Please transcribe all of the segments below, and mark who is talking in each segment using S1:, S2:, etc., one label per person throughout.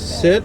S1: Sit.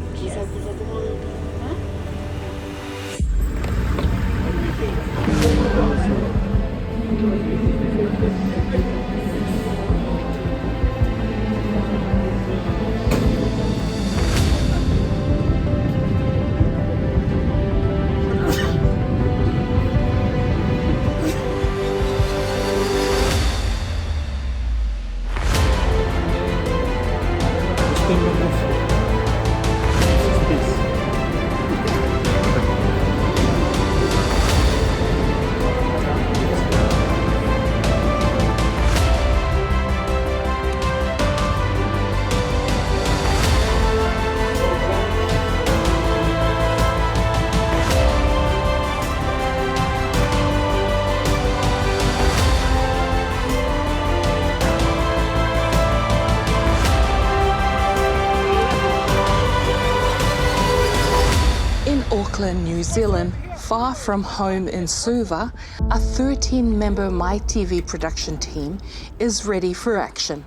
S2: In Auckland, New Zealand, far from home in Suva, a 13-member MyTV production team is ready for action,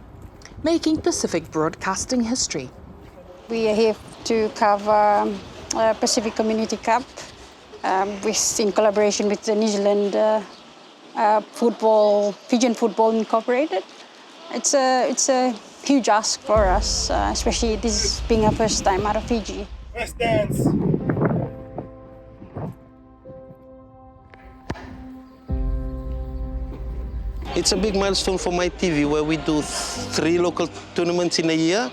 S2: making Pacific broadcasting history.
S3: We are here to cover Pacific Community Cup in collaboration with the New Zealand Fijian Football Incorporated. It's a huge ask for us, especially this being our first time out of Fiji.
S1: Let's dance.
S4: It's a big milestone for MyTV where we do 3 local tournaments in a year,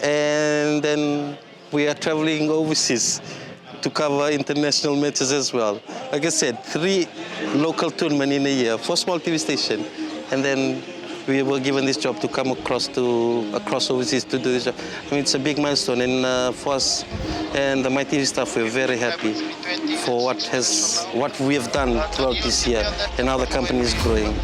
S4: and then we are traveling overseas to cover international matches as well. Like I said, 3 local tournaments in a year for small TV station, and then we were given this job to come across overseas to do this job. I mean, it's a big milestone, and for us and the MyTV staff, we're very happy for what we have done throughout this year and how the company is growing.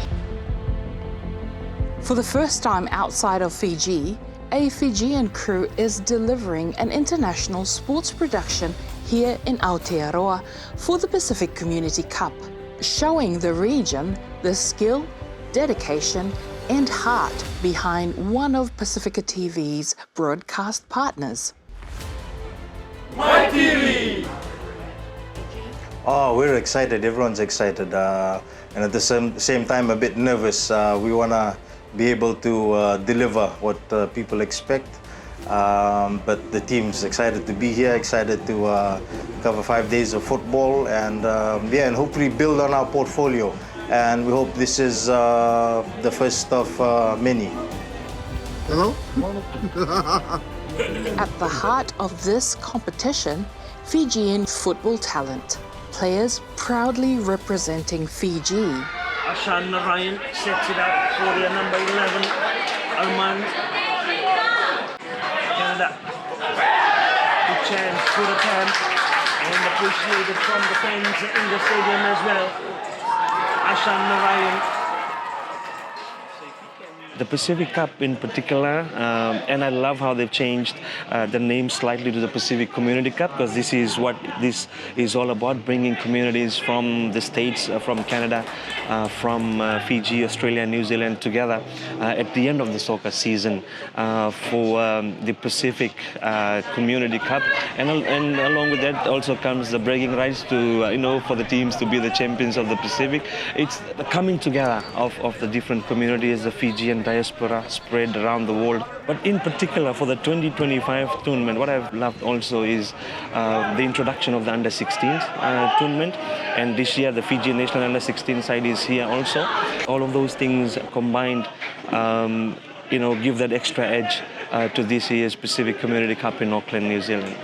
S2: For the first time outside of Fiji, a Fijian crew is delivering an international sports production here in Aotearoa for the Pacific Community Cup, showing the region the skill, dedication and heart behind one of Pasifika TV's broadcast partners.
S1: MyTV!
S5: Oh, we're excited. Everyone's excited. And at the same time, a bit nervous. We want to be able to deliver what people expect. But the team's excited to be here, excited to cover 5 days of football, and and hopefully build on our portfolio. And we hope this is the first of many.
S1: Hello?
S2: At the heart of this competition, Fijian football talent, players proudly representing Fiji.
S6: Ashan Narayan sets it up for the number 11, Oman. Canada. Good chance for the camp, and appreciated from the fans in the stadium as well. Ashan Narayan. The Pacific Cup in particular, and I love how they've changed the name slightly to the Pacific Community Cup, because this is what this is all about, bringing communities from the States, from Canada, from Fiji, Australia, New Zealand together at the end of the soccer season for the Pacific Community Cup. And along with that also comes the bragging rights to, for the teams to be the champions of the Pacific. It's the coming together of the different communities, the Fijian diaspora spread around the world. But in particular for the 2025 tournament, what I've loved also is the introduction of the Under-16s tournament. And this year the Fiji national Under-16 side is here also. All of those things combined, give that extra edge to this year's Pacific Community Cup in Auckland, New Zealand.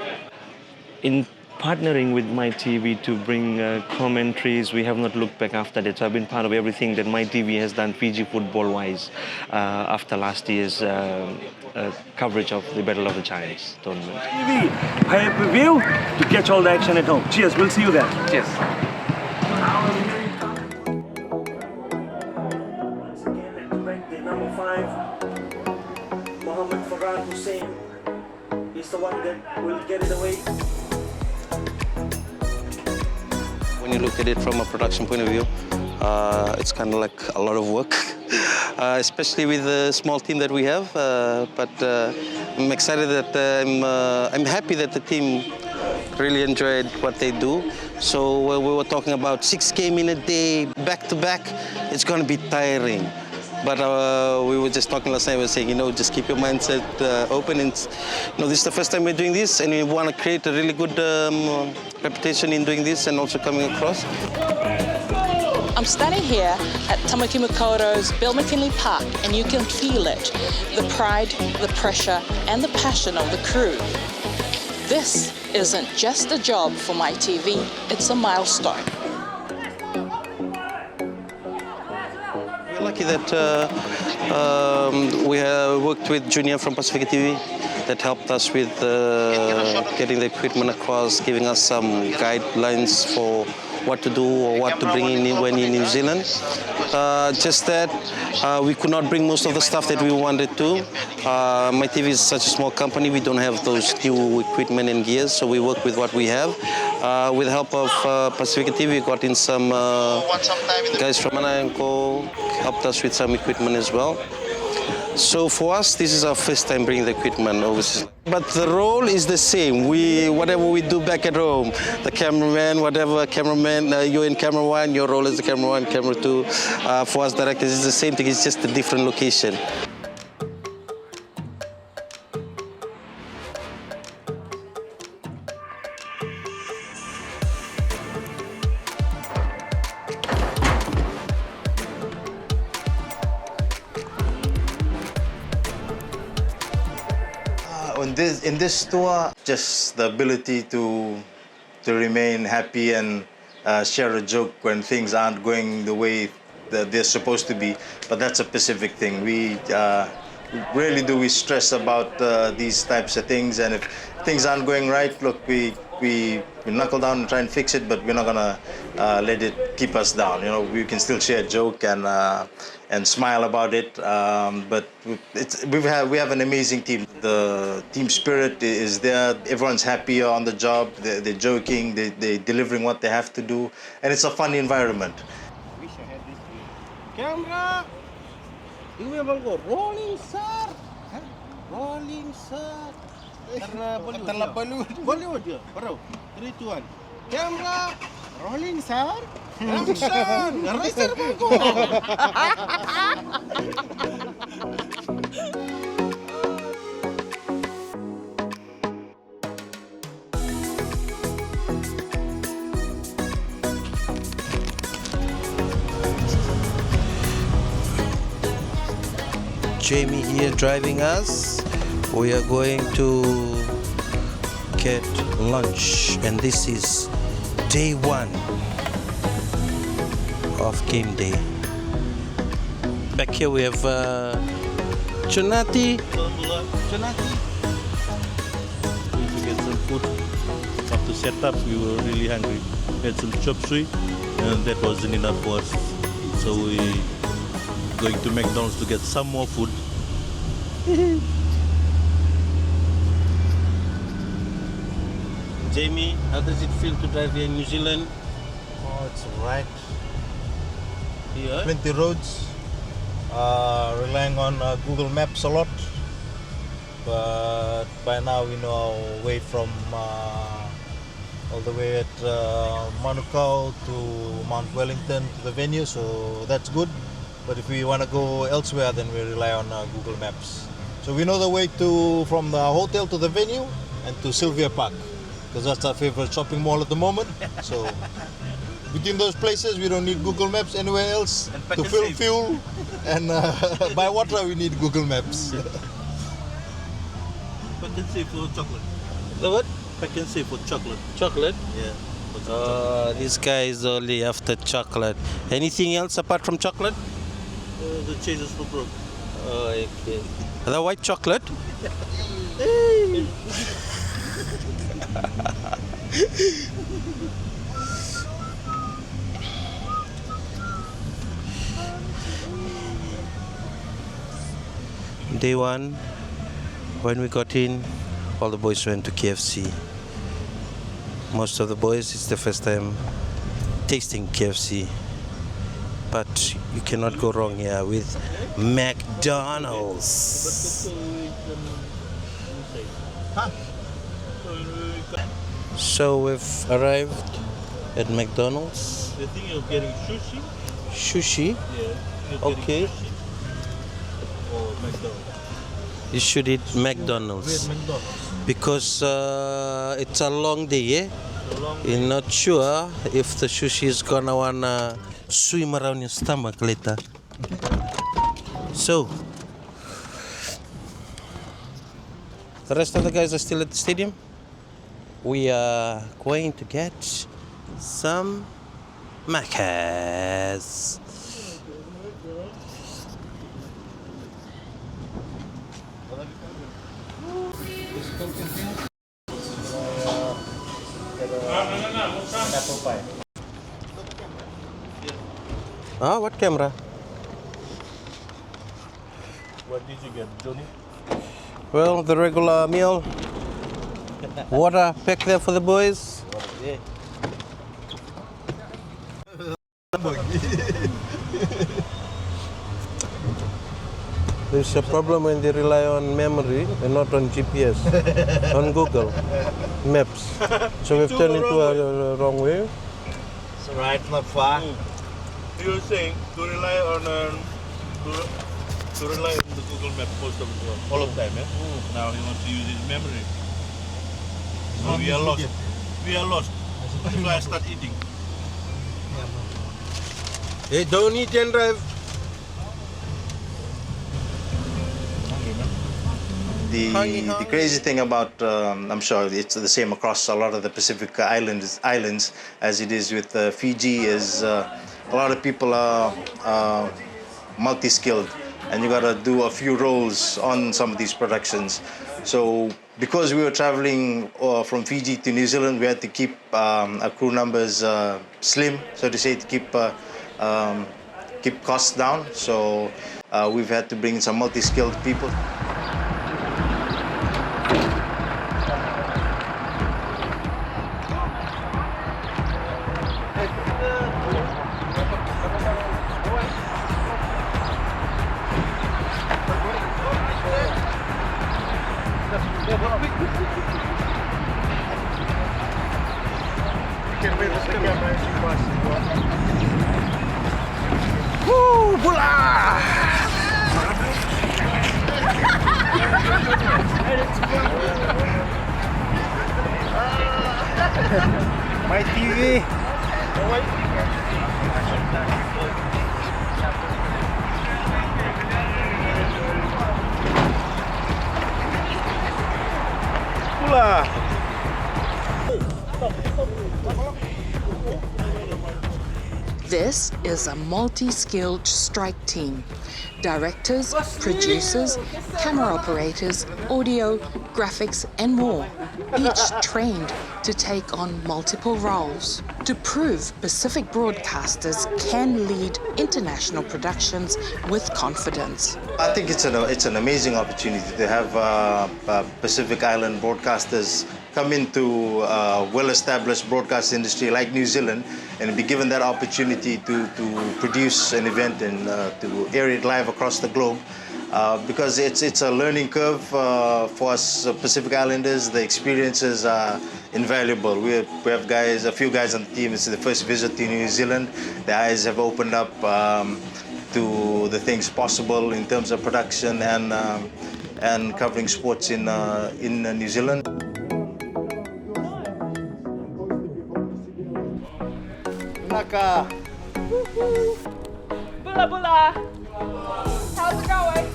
S6: In partnering with MyTV to bring commentaries, we have not looked back after that. So I've been part of everything that MyTV has done Fiji football-wise after last year's coverage of the Battle of the Giants tournament. TV, pay-per-view to catch all the action at home. Cheers, we'll see you there.
S7: Cheers.
S6: Once again, at the number 5, Mohammed Farhan Hussein is the one that will get it away.
S4: When you look at it from a production point of view, it's kind of like a lot of work, especially with the small team that we have. But I'm excited that I'm happy that the team really enjoyed what they do. So we were talking about 6 games in a day, back to back. It's going to be tiring. But we were just talking last night. We were saying, just keep your mindset open. And this is the first time we're doing this, and we want to create a really good reputation in doing this and also coming across.
S2: I'm standing here at Tamaki Makaurau's Bill McKinley Park, and you can feel it. The pride, the pressure, and the passion of the crew. This isn't just a job for my TV, it's a milestone.
S4: We're lucky that we have worked with Junior from Pasifika TV that helped us with getting the equipment across, giving us some guidelines for what to do or what to bring in when in New Zealand. Just that we could not bring most of the stuff that we wanted to. My TV is such a small company, we don't have those new equipment and gears, so we work with what we have. With the help of Pasifika TV, we got in some guys from Anayanko, helped us with some equipment as well. So for us, this is our first time bringing the equipment overseas. But the role is the same. Whatever we do back at home, the cameraman, whatever cameraman, you're in camera 1, your role is the camera 1, camera 2. For us directors, it's the same thing, it's just a different location.
S5: In this tour, just the ability to remain happy and share a joke when things aren't going the way that they're supposed to be. But that's a Pacific thing. We rarely do we stress about these types of things. And if things aren't going right, look, we knuckle down and try and fix it, but we're not gonna let it keep us down. We can still share a joke and smile about it. But we have an amazing team. The team spirit is there. Everyone's happy on the job. They're joking. They're delivering what they have to do, and it's a fun environment.
S1: Camera! You will go rolling, sir! Rolling, sir! Bollywood je, baru. 3, 2, 1. Camera! Rolling, sir! Action! Racer go!
S4: Jamie here driving us. We are going to get lunch, and this is day 1 of game day. Back here we have Chunati.
S7: To get some food. After setup, we were really hungry. We had some chop suey, and that wasn't enough for us. So we going to McDonald's to get some more food.
S4: Jamie, how does it feel to drive here in New Zealand?
S5: Oh, it's right.
S4: Yeah.
S5: Plenty roads. Relying on Google Maps a lot. But by now we know our way from all the way at Manukau to Mount Wellington to the venue, so that's good. But if we want to go elsewhere, then we rely on Google Maps. So we know the way from the hotel to the venue and to Sylvia Park, because that's our favorite shopping mall at the moment. So between those places, we don't need Google Maps anywhere else to fill fuel. And buy water, we need Google Maps.
S7: Pack and save for chocolate.
S4: The what?
S7: Pack and save for chocolate.
S4: Chocolate?
S7: Yeah.
S4: This guy is only after chocolate. Anything else apart from chocolate?
S7: The chases for broke.
S4: Oh, okay. The white chocolate? Day 1, when we got in, all the boys went to KFC. Most of the boys, it's the first time tasting KFC. But you cannot go wrong here with McDonald's. So we've arrived at McDonald's.
S7: The thing of getting sushi,
S4: Sushi.
S7: yeah.
S4: Okay.
S7: Or McDonald's.
S4: You should eat McDonald's
S7: McDonald's.
S4: because it's a long day, yeah?
S7: So long.
S4: You're not sure if the sushi is gonna wanna swim around your stomach later. So, the rest of the guys are still at the stadium. We are going to get some macas. Ah, what camera?
S7: What did you get, Johnny?
S4: Well, the regular meal. Water pack there for the boys. There's a problem when they rely on memory and not on GPS, on Google Maps. So we've turned into a wrong way.
S5: It's alright, not far.
S7: You were saying to rely on to rely on the Google Map most of the time, all of the time, eh? Now he wants to use his memory. So we are lost. We are lost. That's why I start eating.
S4: Hey, don't eat and drive.
S5: The crazy thing about, I'm sure it's the same across a lot of the Pacific islands as it is with Fiji, is a lot of people are multi-skilled, and you got to do a few roles on some of these productions. So because we were traveling from Fiji to New Zealand, we had to keep our crew numbers slim, so to say, to keep costs down. So we've had to bring some multi-skilled people.
S4: Woo, bola!
S5: My TV.
S2: This is a multi-skilled strike team. Directors, producers, camera operators, audio, graphics, and more, each trained to take on multiple roles to prove Pacific broadcasters can lead international productions with confidence.
S5: I think it's an amazing opportunity to have Pacific Island broadcasters come into a well-established broadcast industry like New Zealand and be given that opportunity to produce an event and to air it live across the globe. Because it's a learning curve for us Pacific Islanders. The experiences are invaluable. We have a few guys on the team. It's the first visit to New Zealand. The eyes have opened up to the things possible in terms of production and covering sports in New Zealand.
S8: Naka.
S9: Bula bula. How's it going?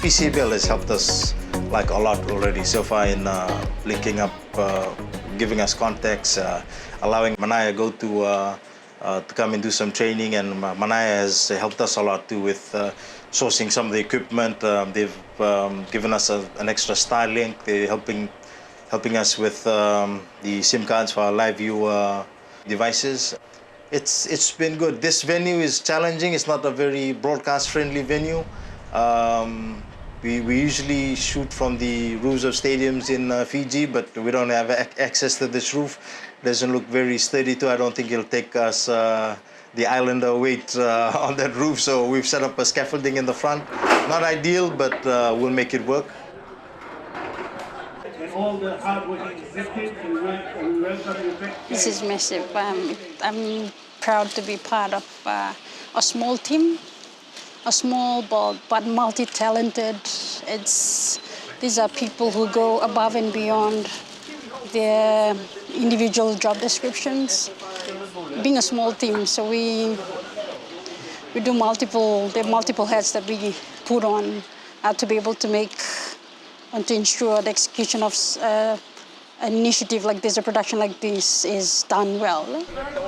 S5: PCBL has helped us like a lot already so far in linking up, giving us contacts, allowing Manaya go to come and do some training, and Manaya has helped us a lot too with sourcing some of the equipment. They've given us an extra Starlink. They're helping us with the SIM cards for our live view devices. It's been good. This venue is challenging. It's not a very broadcast friendly venue. We usually shoot from the roofs of stadiums in Fiji, but we don't have access to this roof. It doesn't look very sturdy too. I don't think it'll take us the islander weight on that roof. So we've set up a scaffolding in the front. Not ideal, but we'll make it work.
S3: This is massive. I'm proud to be part of a small team, a small but multi-talented. These are people who go above and beyond their individual job descriptions. Being a small team, so we do there are multiple hats that we put on to be able to make and to ensure the execution of an initiative like this, a production like this, is done well.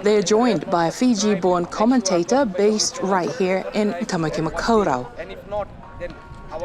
S2: They're joined by a Fiji-born commentator based right here in Tamakimakourau.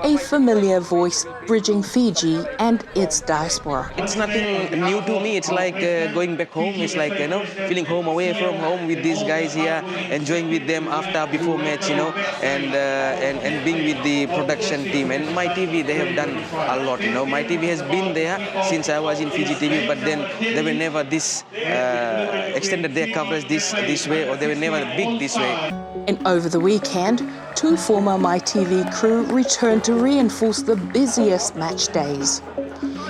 S2: A familiar voice bridging Fiji and its diaspora.
S10: It's nothing new to me. It's like going back home. It's like, feeling home, away from home with these guys here, enjoying with them after, before match, and being with the production team. And my TV, they have done a lot, My TV has been there since I was in Fiji TV, but then they were never this extended their coverage this way, or they were never big this way.
S2: And over the weekend, 2 former My TV crew returned to reinforce the busiest match days.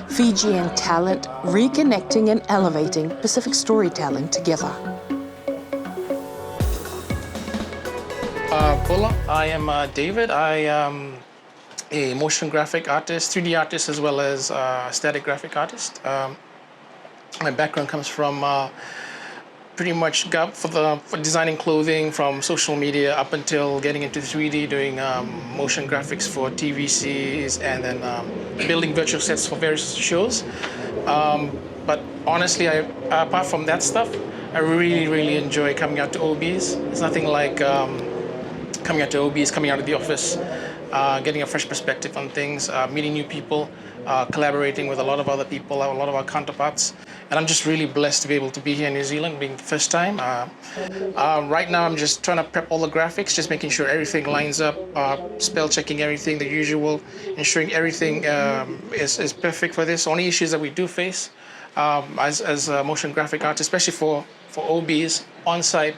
S2: Fijian talent reconnecting and elevating Pacific storytelling together.
S11: Hola, I am David. I am a motion graphic artist, 3D artist, as well as static graphic artist. My background comes from pretty much for designing clothing, from social media up until getting into 3D, doing motion graphics for TVCs, and then building virtual sets for various shows. But honestly, apart from that stuff, I really enjoy coming out to OBs. It's nothing like coming out to OBs, coming out of the office, getting a fresh perspective on things, meeting new people, collaborating with a lot of other people, a lot of our counterparts. And I'm just really blessed to be able to be here in New Zealand, being the first time. Right now, I'm just trying to prep all the graphics, just making sure everything lines up, spell checking everything, the usual, ensuring everything is perfect for this. Only issues that we do face as a motion graphic artist, especially for OBs on site,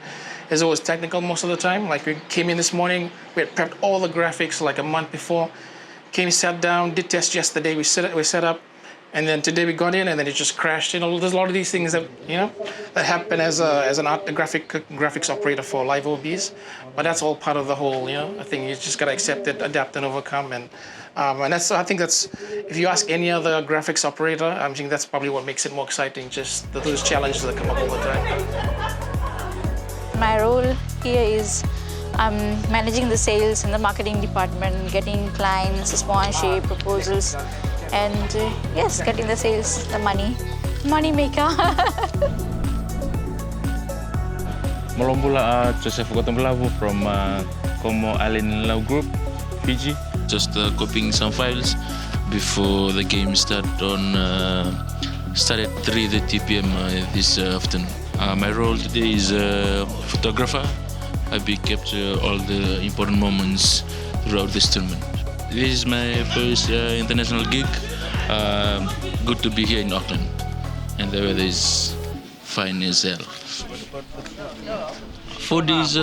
S11: is always technical most of the time. Like, we came in this morning, we had prepped all the graphics like a month before, came, sat down, did test yesterday, we set up, and then today we got in and then it just crashed. There's a lot of these things that that happen as an graphics operator for live OBs, but that's all part of the whole thing. You just gotta accept it, adapt and overcome, and I think that's, if you ask any other graphics operator, I think that's probably what makes it more exciting, just those challenges that come up all the time.
S12: My role here is managing the sales and the marketing department, getting clients, sponsorship, proposals, and yes, getting the sales, the money maker.
S13: Malombula Joseph Gotomblavu from Como Island Law Group, Fiji.
S14: Just copying some files before the game started at 3:30 p.m. This afternoon. My role today is photographer. I be capture all the important moments throughout this tournament. This is my first international gig. Good to be here in Auckland, and the weather is fine as hell. Food is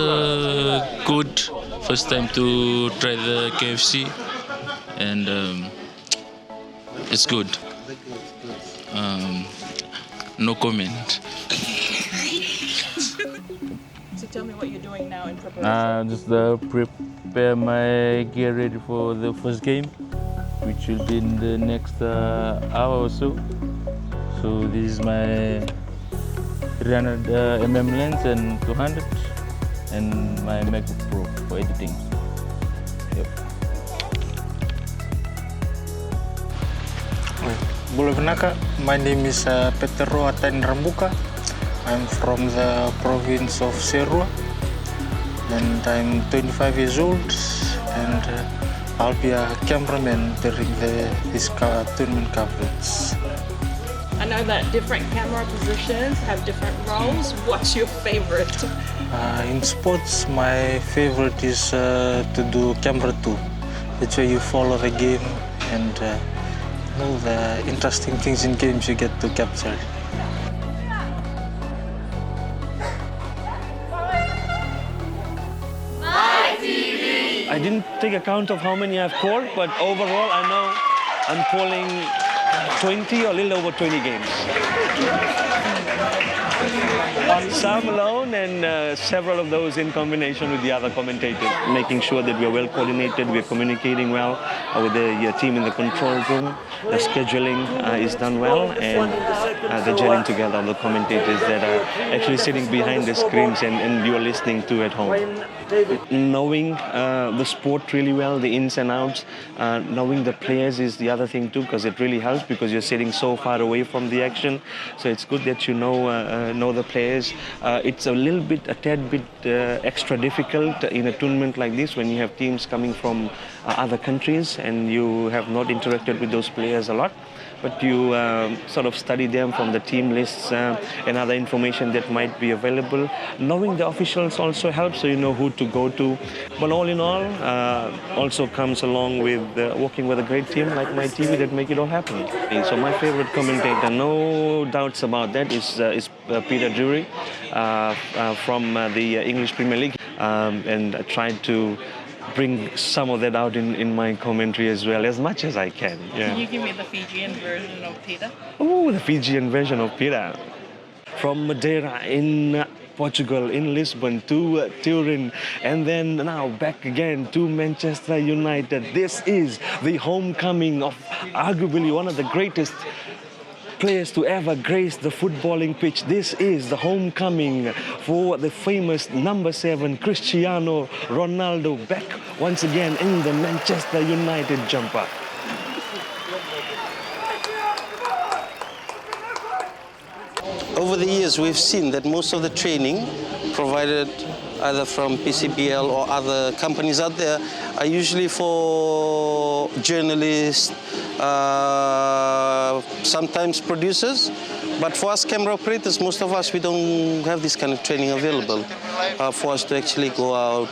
S14: good. First time to try the KFC, and it's good. No comment.
S9: So tell me what you're doing now in preparation.
S13: Just prepare my gear ready for the first game, which will be in the next hour or so. So this is my 300 mm lens and 200, and my MacBook Pro for editing. Yep.
S11: My name is Petero Atan Rambuka. I'm from the province of Serua, and I'm 25 years old, and I'll be a cameraman during this tournament coverage.
S9: I know that different camera positions have different roles. What's your favorite?
S11: In sports, my favorite is to do camera 2. That's where you follow the game and all the interesting things in games you get to capture.
S6: didn't take account of how many I've called, but overall I know I'm calling 20 or a little over 20 games. Some alone and several of those in combination with the other commentators, making sure that we're well coordinated, we're communicating well with the team in the control room. The scheduling is done well, and the gelling together of the commentators that are actually sitting behind the screens and you're listening to at home. Knowing the sport really well, the ins and outs, knowing the players is the other thing too, because it really helps because you're sitting so far away from the action. So it's good that you know the players. It's a tad bit extra difficult in a tournament like this when you have teams coming from other countries and you have not interacted with those players a lot. But you sort of study them from the team lists and other information that might be available. Knowing the officials also helps, so you know who to go to. But all in all, also comes along with working with a great team like my TV that make it all happen. So my favorite commentator, no doubts about that, is Peter Drury from the English Premier League, and I tried to bring some of that out in my commentary as well, as much as I can. Yeah.
S9: Can you give me the Fijian version of Peter?
S6: Oh, the Fijian version of Peter. From Madeira in Portugal, in Lisbon to Turin, and then now back again to Manchester United. This is the homecoming of arguably one of the greatest players to ever grace the footballing pitch. This is the homecoming for the famous number 7 Cristiano Ronaldo, back once again in the Manchester United jumper.
S4: Over the years, we've seen that most of the training provided either from PCBL or other companies out there are usually for journalists, sometimes producers. But for us camera operators, most of us, we don't have this kind of training available for us to actually go out,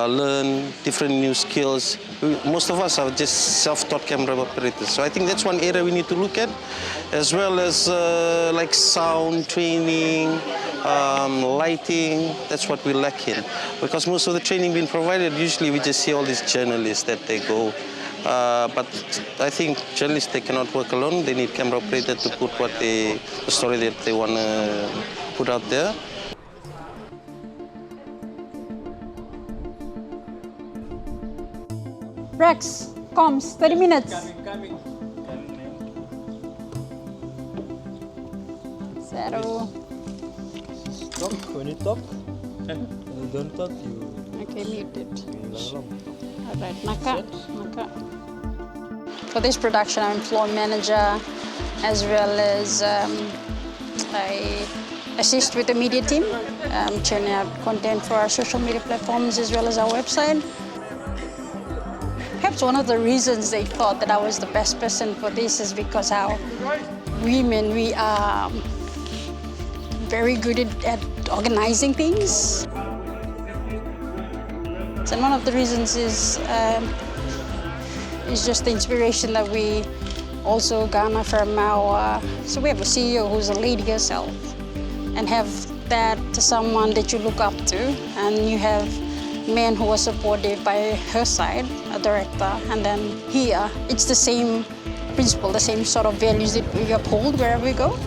S4: learn different new skills. Most of us are just self-taught camera operators. So I think that's one area we need to look at, as well as like sound training, lighting. That's what we lack in. Because most of the training being provided, usually we just see all these journalists that they go. But I think journalists, they cannot work alone. They need camera operators to put the story that they want to put out there.
S3: Rex, comms, 30 minutes.
S13: Coming.
S3: Zero.
S13: Talk when you talk. When you don't talk, you.
S3: Okay, muted.
S13: Along.
S3: All right, Naka. For this production, I'm floor manager, as well as I assist with the media team, churning out content for our social media platforms as well as our website. Perhaps one of the reasons they thought that I was the best person for this is because how women, we are very good at organizing things. And one of the reasons is just the inspiration that we also garner from our, so we have a CEO who's a lady herself, and have that to someone that you look up to, and you have men who are supported by her side, a director, and then here, it's the same principle, the same sort of values that we uphold wherever we go.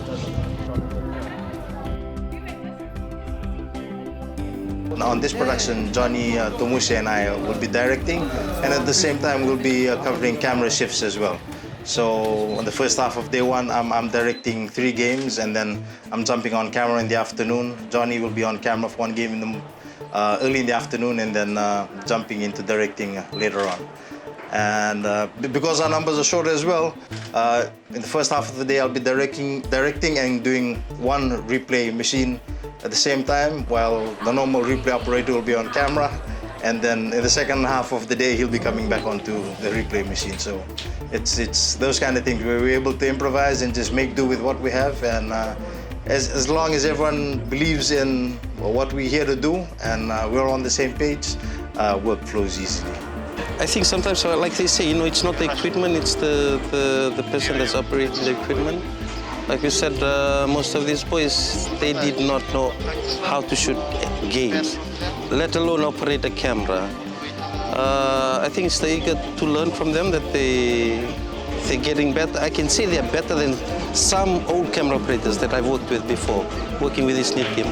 S5: On this production, Johnny Tomuse and I will be directing, and at the same time we'll be covering camera shifts as well. So on the first half of day one, I'm directing 3 games, and then I'm jumping on camera in the afternoon. Johnny will be on camera for 1 game in the early in the afternoon, and then jumping into directing later on. And because our numbers are short as well, in the first half of the day I'll be directing and doing 1 replay machine at the same time, while the normal replay operator will be on camera. And then in the second half of the day, he'll be coming back onto the replay machine. So it's those kind of things where we're able to improvise and just make do with what we have. And as long as everyone believes in what we're here to do and we're on the same page, work flows easily.
S4: I think sometimes, like they say, it's not the equipment, it's the person that's operating the equipment. Like you said, most of these boys, they did not know how to shoot games, let alone operate a camera. I think it's the eager to learn from them that they're getting better. I can see they're better than some old camera operators that I've worked with before, working with this new team.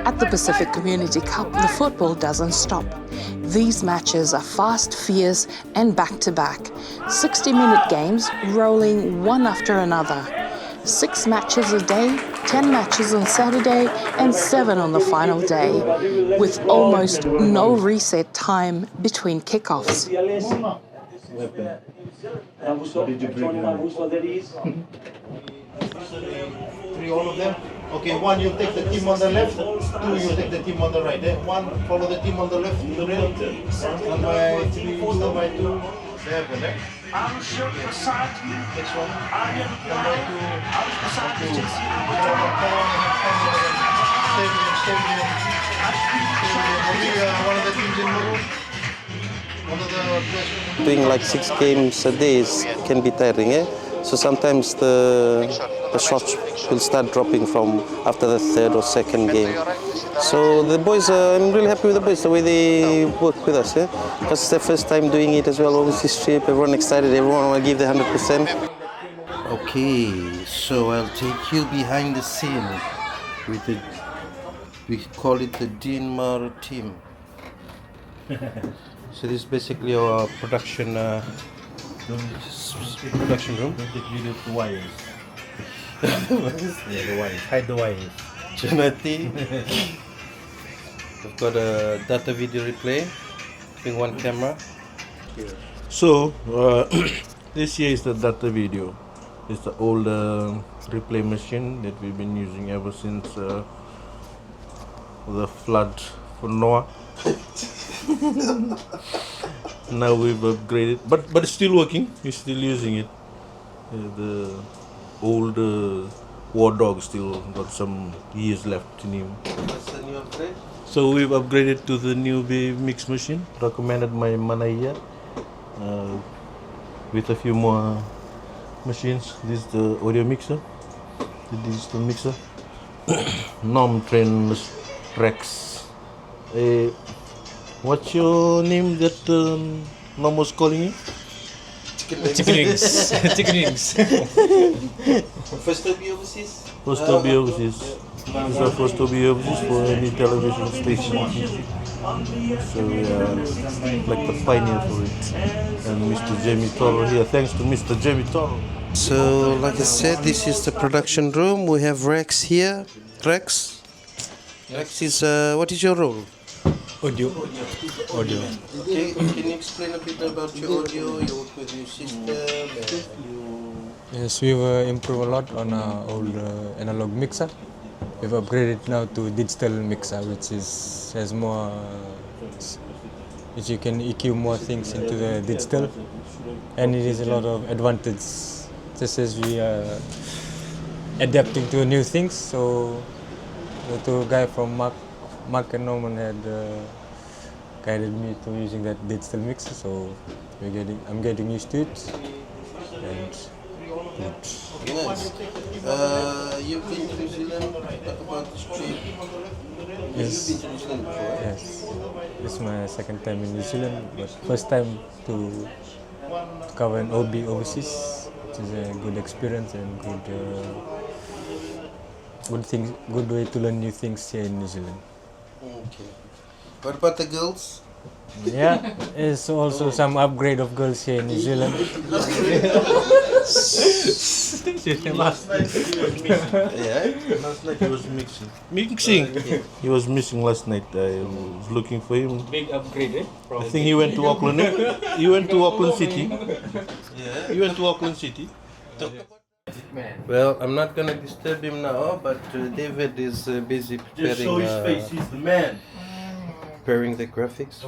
S2: At the Pacific Community Cup, the football doesn't stop. These matches are fast, fierce, and back-to-back. 60-minute games rolling one after another. 6 matches a day, 10 matches on Saturday, and 7 on the final day, with almost no reset time between kickoffs.
S1: Three, all of them. Okay, 1 you take the team on the left, 2 you take the team on the right. 1 follow the team on the left, the red. 1 by 3, 2 by 2, 7. Next one. 1 by 2. One of the teams in maroon.
S4: Doing like 6 games a day can be tiring, eh? So sometimes the shots will start dropping from after the 3rd or 2nd game. So the boys, I'm really happy with the boys, the way they work with us, eh? Because it's their first time doing it as well, overseas trip, everyone excited, everyone will give the 100%.
S1: Okay, so I'll take you behind the scene with the, we call it the Denmark team. So this is basically our production room.
S7: Don't take video to wires. Yeah, the wires. Hide the wires.
S1: Jonathan. We've got a data video replay with 1 camera.
S7: So, this here is the data video. It's the old replay machine that we've been using ever since the flood for Noah. Now we've upgraded, but it's still working. We're still using it. The old War Dog still got some years left in him.
S1: What's the new upgrade?
S7: So we've upgraded to the new mix machine, recommended by Manaya, with a few more machines. This is the audio mixer, the digital mixer, non-trainless Rex. What's your name that Mom was calling you?
S1: Chicken wings. Chicken wings. First to be overseas?
S7: First to be overseas. This is our first to be overseas for any television station. So we are like the pioneer for it. And Mr. Jamie Toro here. Thanks to Mr. Jamie Toro.
S1: So, like I said, this is the production room. We have Rex here. Rex? Rex is, what is your role?
S15: Audio.
S1: Okay, can you explain a bit about your audio? You work with your system and
S15: Yes, we've improved a lot on our old analog mixer. We've upgraded now to digital mixer, which has more, which you can EQ more things into the digital, and it is a lot of advantage. Just as we are adapting to new things, so the two guy from Mark and Norman had guided me to using that digital mixer, so I'm getting used to it. And good.
S1: nice. You've been to New Zealand, talk about this trip.
S15: Yes.
S1: You've been to New Zealand before, eh?
S15: Yes. This is my second time in New Zealand, but first time to cover an OB overseas, which is a good experience and good way to learn new things here in New Zealand.
S1: Okay. What about the girls?
S15: Yeah, there's also some upgrade of girls here in New Zealand.
S7: Last night he was mixing. He was missing last night. I was looking for him.
S15: Big upgrade, eh?
S7: I think he went to Auckland. He went to Auckland City.
S1: Yeah.
S7: He went to Auckland City.
S1: Well, I'm not gonna disturb him now, but David is busy preparing.
S7: Just show his face. He's the man.
S1: Preparing the graphics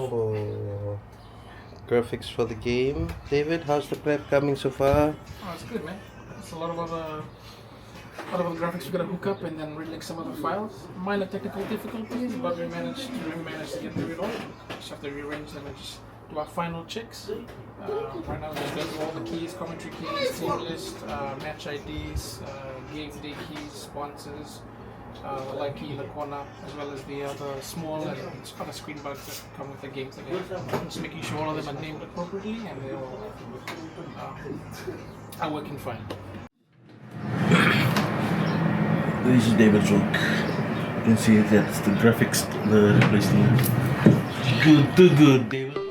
S1: for the game. David, how's the prep coming so far?
S11: Oh, it's good, man. It's a lot of graphics we gotta hook up and then relink some other files. Minor technical difficulties, but we managed to get through it all. Just have to rearrange them and just to our final checks. Right now we're getting all the keys, commentary keys, team list, match IDs, game day keys, sponsors, the light key in the corner, as well as the other small and other screen bugs that come with the games again. Just making sure all of them are named appropriately and they all are working fine.
S7: This is David's work. You can see that's the graphics, the replacement. Good, too good, David.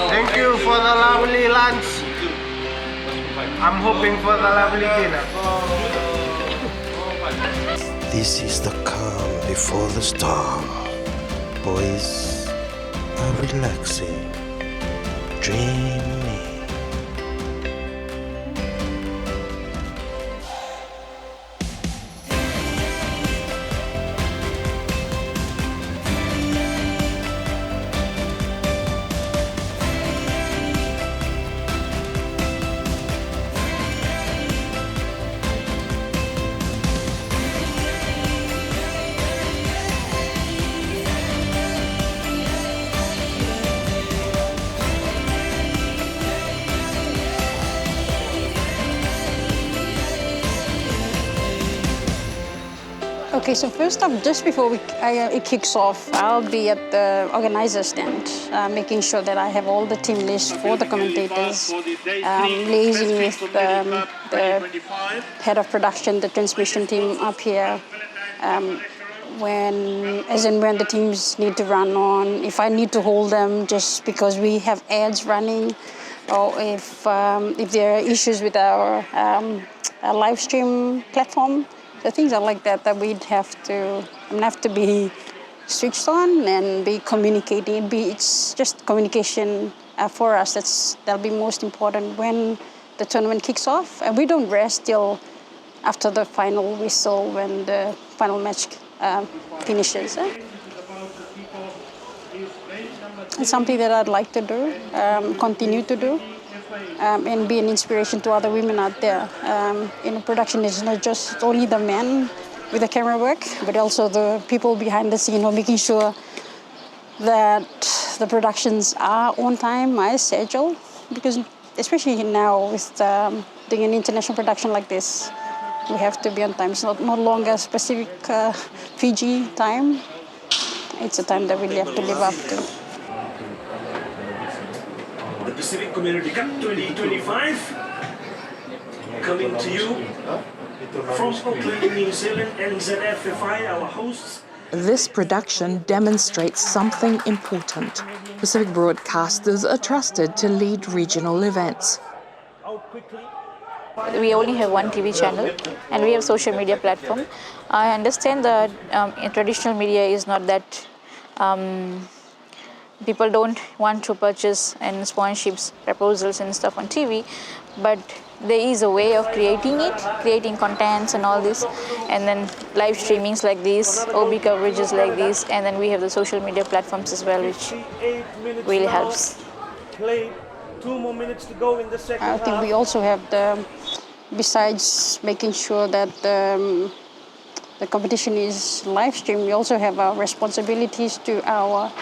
S16: Thank you for the lovely lunch. I'm hoping for the lovely dinner.
S17: This is the calm before the storm. Boys are relaxing, dreaming.
S3: Okay, so first up, just before it kicks off, I'll be at the organizer stand, making sure that I have all the team lists for the commentators, liaising with the head of production, the transmission team up here, when the teams need to run on, if I need to hold them just because we have ads running, or if there are issues with our live stream platform. The things are like that we'd have to be switched on and be communicating. It's just communication for us. That'll be most important when the tournament kicks off. And we don't rest till after the final whistle when the final match finishes. It's something that I'd like to do, continue to do. And be an inspiration to other women out there. Production is not just only the men with the camera work, but also the people behind the scene who are making sure that the productions are on time, as scheduled. Because especially now with doing an international production like this, we have to be on time. It's no longer specific Fiji time. It's a time that we really have to live up to.
S18: The Pacific Community Cup 2025 coming to you from Auckland, New Zealand, and ZFFI, our hosts.
S2: This production demonstrates something important. Pacific broadcasters are trusted to lead regional events.
S12: We only have one TV channel and we have social media platform. I understand that traditional media is not that people don't want to purchase and sponsorships, proposals and stuff on TV, but there is a way of creating contents and all this, and then live streamings like this, OB coverages like this, and then we have the social media platforms as well, which really helps.
S18: 2 more minutes to go in the second half.
S3: I think we also have besides making sure that the competition is live streamed, we also have our responsibilities to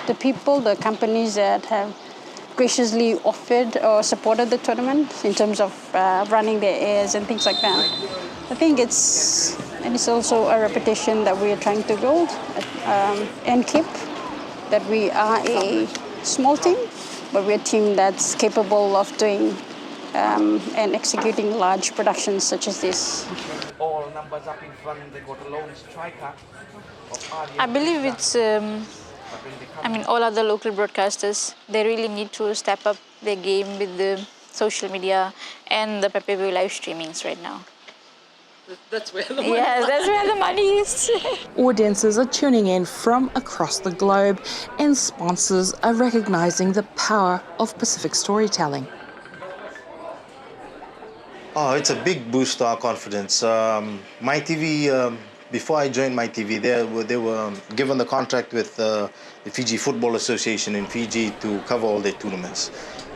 S3: the people, the companies that have graciously offered or supported the tournament in terms of running their ads and things like that. I think it's also a reputation that we are trying to build and keep, that we are a small team, but we're a team that's capable of doing and executing large productions such as this.
S10: All numbers up in front, they got a lone striker.
S12: I believe it's, all other local broadcasters, they really need to step up their game with the social media and the pay-per-view live streamings right now.
S9: That's where the money
S12: Yes, that's where the money is.
S2: Audiences are tuning in from across the globe, and sponsors are recognizing the power of Pacific storytelling.
S5: Oh, it's a big boost to our confidence. MyTV, before I joined MyTV, they were given the contract with the Fiji Football Association in Fiji to cover all their tournaments.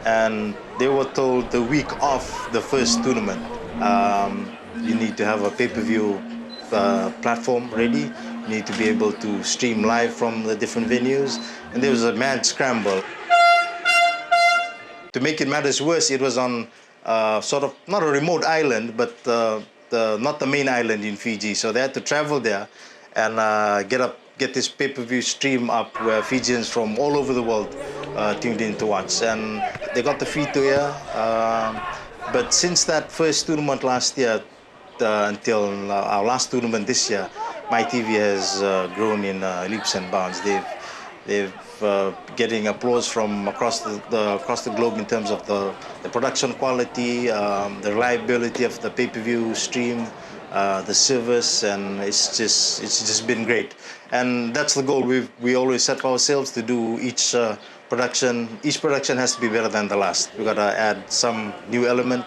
S5: And they were told the week of the first tournament You need to have a pay-per-view platform ready. You need to be able to stream live from the different venues. And there was a mad scramble. To make it matters worse, it was on sort of, not a remote island, but not the main island in Fiji. So they had to travel there and get this pay-per-view stream up where Fijians from all over the world tuned in to watch. And they got the free to air. But since that first tournament last year until our last tournament this year, my TV has grown in leaps and bounds. They've getting applause from across the globe in terms of the production quality, the reliability of the pay-per-view stream, the service, and it's just been great. And that's the goal. We always set for ourselves to do each production. Each production has to be better than the last. We've got to add some new element.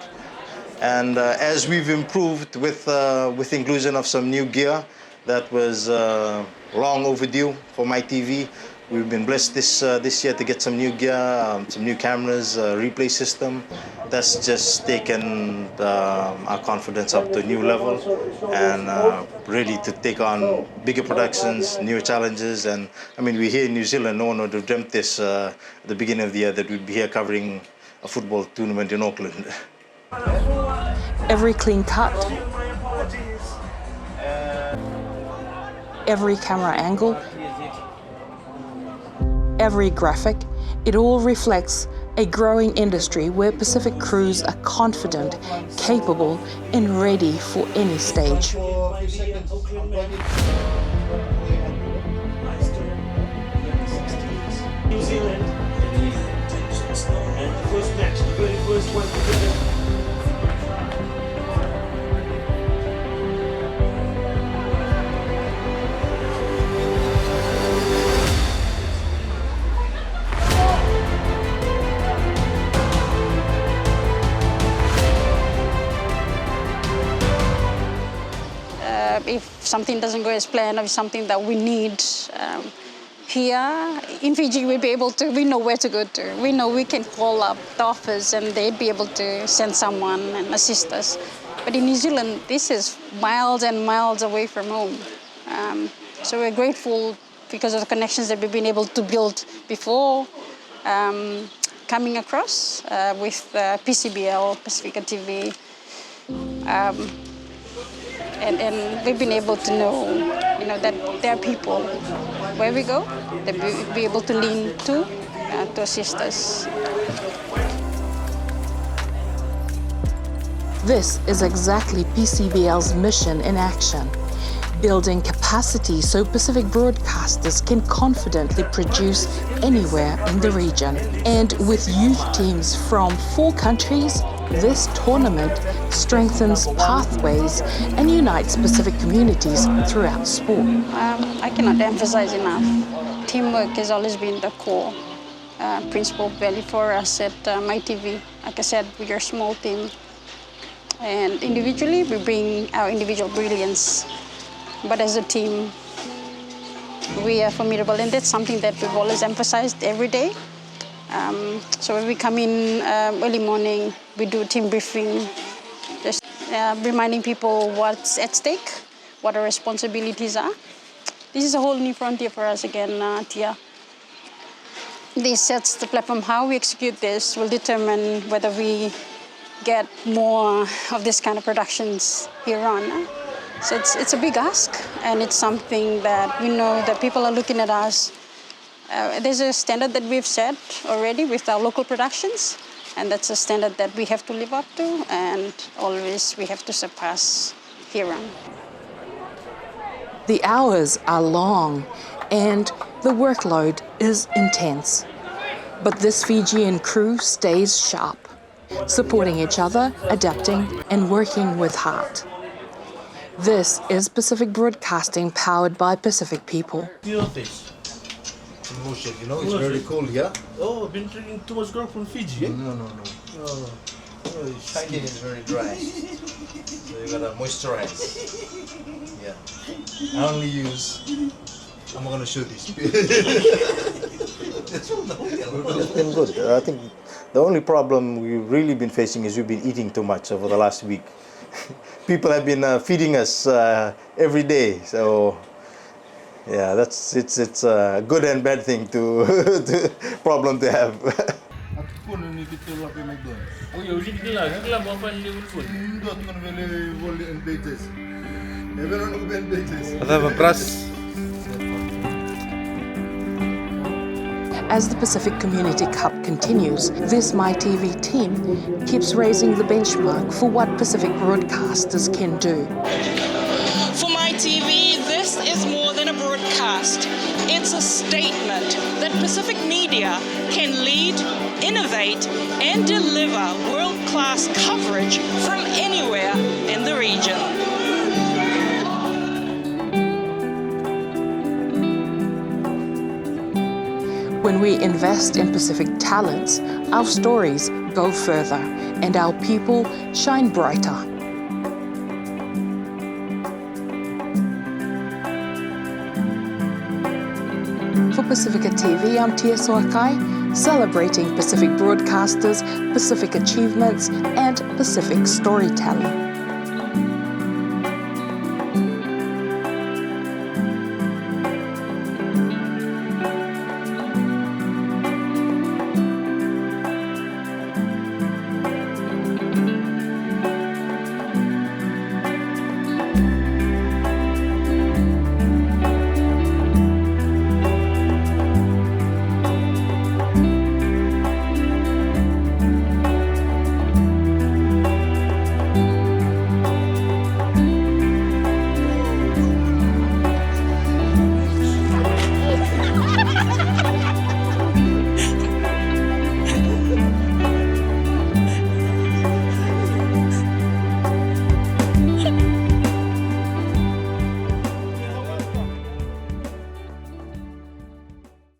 S5: And as we've improved with inclusion of some new gear that was long overdue for my TV, we've been blessed this year to get some new gear, some new cameras, replay system. That's just taken our confidence up to a new level and ready to take on bigger productions, new challenges. And I mean, we're here in New Zealand. No one would have dreamt this at the beginning of the year that we'd be here covering a football tournament in Auckland.
S2: Every clean cut, every camera angle, every graphic, it all reflects a growing industry where Pacific crews are confident, capable, and ready for any stage.
S18: New Zealand and the first match, the very first one together.
S3: If something doesn't go as planned, or if something that we need here in Fiji, we know where to go to. We know we can call up the office and they'd be able to send someone and assist us. But in New Zealand, this is miles and miles away from home. So we're grateful because of the connections that we've been able to build before coming across with PCBL, Pasifika TV. And we've been able to know, that there are people where we go that we'll be able to lean to assist us.
S2: This is exactly PCBL's mission in action, building capacity so Pacific broadcasters can confidently produce anywhere in the region. And with youth teams from 4 countries, this tournament strengthens pathways and unites Pacific communities throughout sport.
S3: I cannot emphasize enough. Teamwork has always been the core principle value for us at MyTV. Like I said, we're a small team. And individually, we bring our individual brilliance. But as a team, we are formidable. And that's something that we've always emphasized every day. So when we come in early morning, we do team briefing, just reminding people what's at stake, what our responsibilities are. This is a whole new frontier for us again, Tia. This sets the platform. How we execute this will determine whether we get more of this kind of productions here on. So it's a big ask, and it's something that we know that people are looking at us. There's a standard that we've set already with our local productions, and that's a standard that we have to live up to, and always we have to surpass here on.
S2: The hours are long, and the workload is intense. But this Fijian crew stays sharp, supporting each other, adapting, and working with heart. This is Pacific Broadcasting, powered by Pacific people.
S1: Motion, it's very cold here.
S7: Oh, been drinking too much grog from Fiji, eh?
S1: No.
S7: Oh.
S1: Skin is very dry. So you gotta moisturize. Yeah. I only use. I'm gonna show this.
S5: It's been good. I think The only problem we've really been facing is we've been eating too much over the last week. People have been feeding us every day, so yeah, it's a good and bad thing to problem to have.
S1: Pun ni kita lapar McDonald's.
S13: Oh ya, uji kita lah bawa Liverpool.
S1: Ndo tukun vele volley and pages. Everyone who been pages.
S5: Ada beras.
S2: As the Pacific Community Cup continues, this MyTV team keeps raising the benchmark for what Pacific broadcasters can do.
S19: For MyTV, this is more than a broadcast. It's a statement that Pacific media can lead, innovate, and deliver world-class coverage from anywhere in the region.
S2: When we invest in Pacific talents, our stories go further and our people shine brighter. For Pasifika TV, I'm Tia Soakai, celebrating Pacific broadcasters, Pacific achievements, and Pacific storytelling.